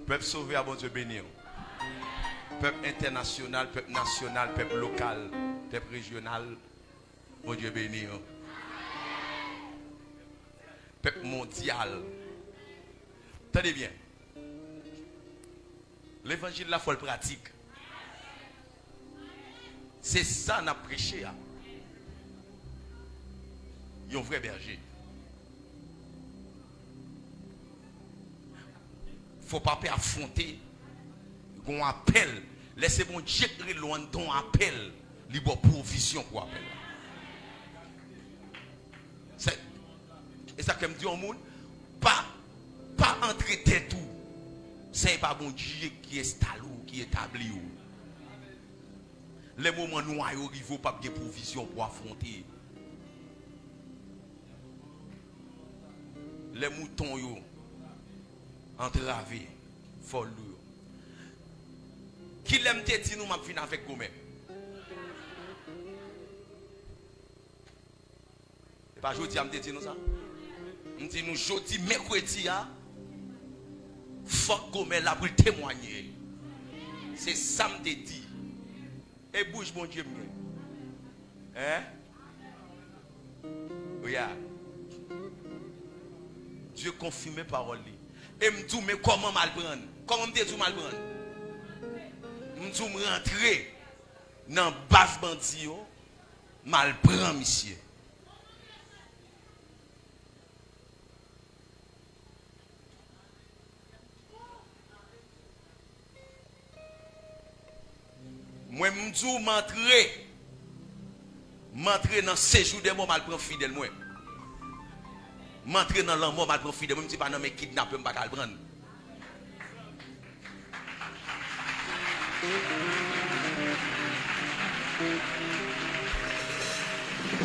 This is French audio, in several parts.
Peuple sauvé à bon Dieu béni. Peuple international, peuple national, peuple local, peuple régional, bon Dieu béni. Peuple mondial. Tenez bien. L'évangile la folle pratique. C'est ça qu'on a prêché. Il y a un vrai berger. Il ne faut pas affronter. On appelle. Laissez mon Dieu loin d'un appel. Libre provision pour appel. Et ça comme dit au monde, pas entrer tête tout. C'est pas bon Dieu qui installe ou qui établit ou. Les moments noirs arrivent pas de provision pour affronter. Les moutons yo entravés, folles. Qui l'aime te dire nous m'a fini avec vous même. Et pas jodi am te dire nous ça. On dit nous jodi mercredi a faut gomme là pour témoigner. C'est ça me dit. Et bouge mon Dieu mieux. Hein? Regarde. Dieu confirme parole. Et me dit mais comment mal prendre? Comment me dit mal prendre? Me dit me rentrer dans base bandit mal prendre monsieur. Moi me dis m'entrer dans séjour de moi mal prendre fidèle moi. M'entrer dans l'amour mal prendre fidèle, même si pas non mais kidnapper pas le prendre.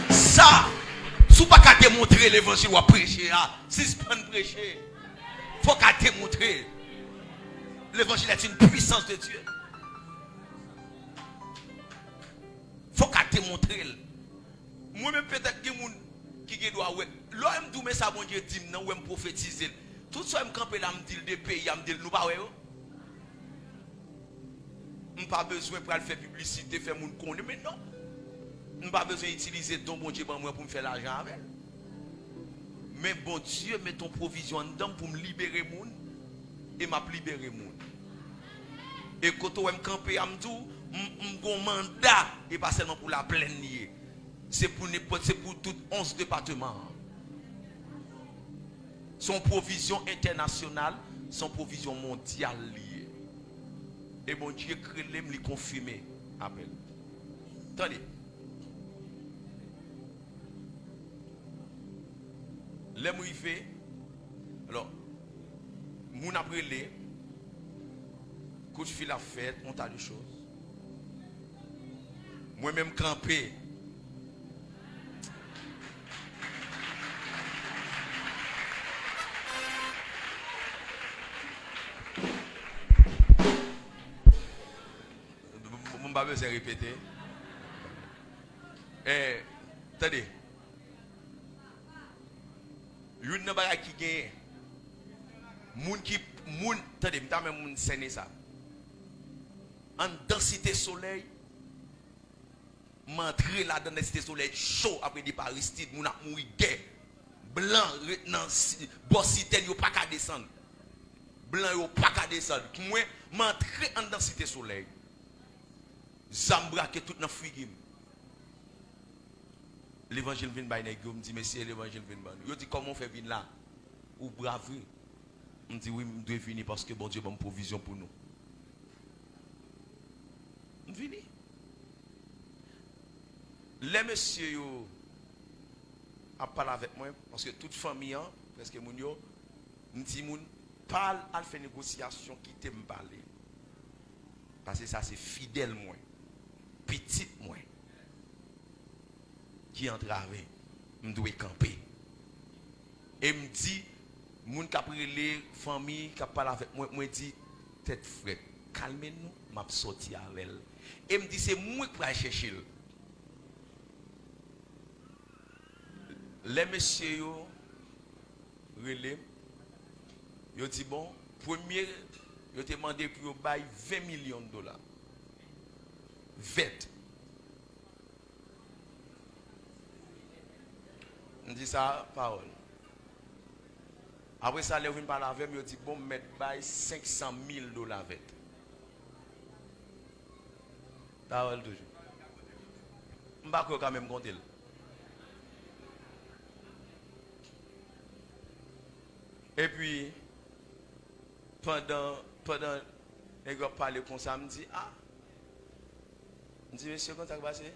Ça, si pas qu'à démontrer l'évangile ou prêcher, si c'est pas prêcher, faut qu'à démontrer. L'évangile est une puissance de Dieu. Faut qu'à démontrer. Moi-même peut-être que moun qui doit ouais. L'homme doit ça bon Dieu dit non ou me prophétiser. Tout ça me camper là me dit des pays, me dit nous pas ouais. On pas besoin pour faire publicité, faire moun connaître mais non. On pas besoin d'utiliser ton bon Dieu pour me faire l'argent avec. Mais bon Dieu met ton provision dedans pour me libérer moun et m'a libérer moun. Et quand on me camper am tout mon mandat et pas seulement pour la plaine liée. C'est pour tout 11 départements. Son provision internationale, son provision mondiale liée. Et mon Dieu crée me confirmer. Appel. Attendez. Les mouillés, alors, mon après les, quand je fais la fête, on tas de choses. Moi-même campé. Mon pas besoin de répéter. Attendez. Une bagage qui gagne. Attendez, m'ta même moun séné ça. En densité soleil, m'entrer là dans densité soleil chaud après des Aristide, moun a mouri guerre. Blanc dans bossitaine yo pas qu'à descendre. Blanc yo pas qu'à descendre. Moi m'entrer en densité soleil. Zambra que tout dans frigim. L'évangile vient by nèg me dit monsieur l'évangile vient ban. Yo dit comment on fait venir là? Ou brave. On dit oui, on doit venir parce que bon Dieu a une provision pour nous. On vient. Les messieurs yo a parlé avec moi parce que toute famille presque moun yo m'ti moun parle à faire négociation qui t'aime parler. Parce que ça c'est fidèle moi. Petit moi. Qui entravé, me doit camper. Et me dit, moun qui a pris les familles, qui a parlé avec moi, me dit, tête frette, calmez-nous, m'a sorti avec elle. Et me dit, c'est moi qui vais chercher. Les messieurs, relais, ils dit, bon, premier Je t'ai demandé pour bailler 20 millions de dollars. 20. On dit ça, parole. Après ça, les gens parlent avec moi, dit bon, mettre bail 500 000 dollars avec. Parole toujours. Je ne vais pas quand même compter. Et puis, pendant les gars parlent comme ça, je me dis, ah, je dis, monsieur, comment ça va passer?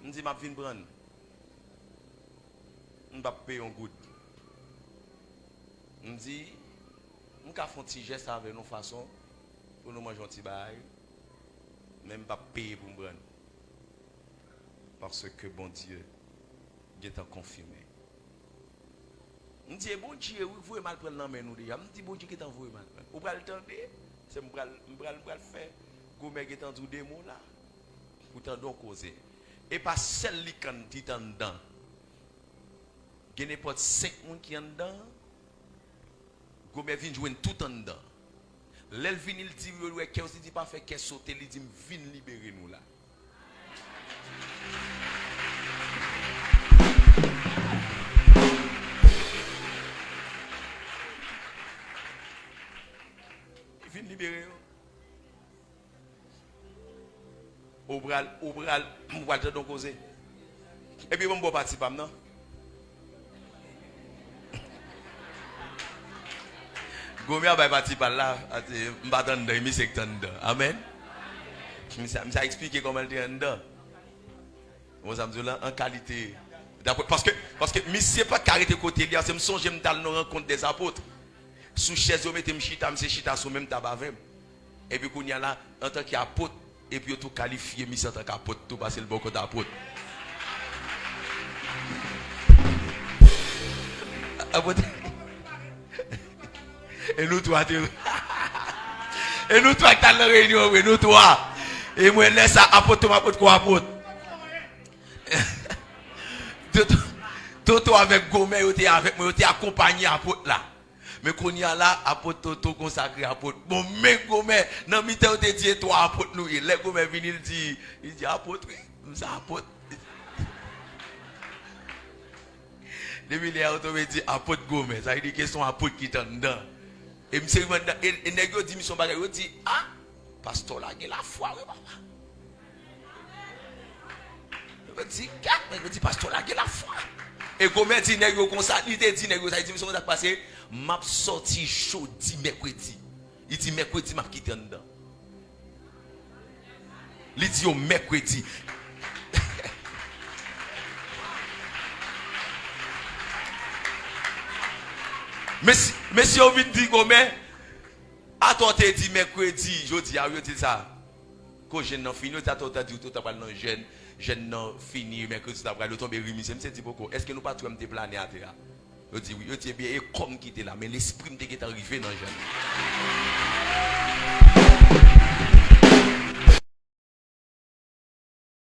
Je dis, je vais venir prendre. Je ne vais pas payer un goût. Je dis, je vais faire un petit geste avec nous façon pour nous manger un petit bail. Même pas payer pour me prendre. Parce que bon Dieu, Dieu t'a confirmé. Je dis, bon Dieu, vous pouvez mal prendre dans nous. Je dis, bon Dieu, qui t'a envoyé mal prendre. Vous pouvez le tendre. C'est je vais faire. Vous pouvez mettre des mots là. Pour t'en causer. Et pas celle qui est en dedans. Il y a n'importe 5 personnes qui sont en dedans. Vous pouvez jouer tout en dedans. L'elvin il dit, il dit pas faire qu'elle sauter, il dit, viens libérer nous là. Viens libérer nous. Au bral, on va te causer. Et puis, on va partir pas non? Gomia va partir par là, je vais attendre, je vais attendre. Amen. Je vais expliquer comment elle est en dedans. En qualité. Parce que je ne pas carité côté, c'est me songe, je me rencontre des apôtres. Sous chaise, je mets chita, je chita sous même tabac. Et puis, il y a là, en tant qu'apôtre, et puis tout qualifié, en tant qu'apôtre, tout passer le bon côté d'apôtre. Et nous trois, et nous trois qui sommes dans la réunion, et nous trois. Et moi, laisse ça, apôtre, quoi, apôtre. Toto avec Gomé, il était avec moi, il était accompagné apôtre là. Mais quand il y a là, apôtre Toto consacré apôtre. Bon, mais Gomé, dans le temps, il dit, toi, apôtre, nous, il est Gomé venu, il dit, apôtre, ça, apôtre. Depuis les autres, il dit, apôtre Gomé, ça veut dire qu'ils sont apôtres qui sont dedans. Et monsieur, et nègre dit mission bagay, il dit ah, pasteur là, il a la foi, oui papa. Il dit pasteur là, il a la foi. Et comment dit nègre comme ça, il dit nègre ça dit mission ça passé, m'a sorti jeudi mercredi. Il dit mercredi m'a quitté dedans. Il dit au mercredi. Mais si on vient dire comment, à toi tu dit mercredi, jeudi, je dis ça. Quand je n'ai fini, tu as dit que tu as pas de jeune, je n'ai fini, mercredi, tu as pas de tomber remis. Je me suis dit, est-ce que nous pas tout me planer à terre? Je dis oui, je dis bien, et comme qui était là, mais l'esprit me est arrivé dans le jeune.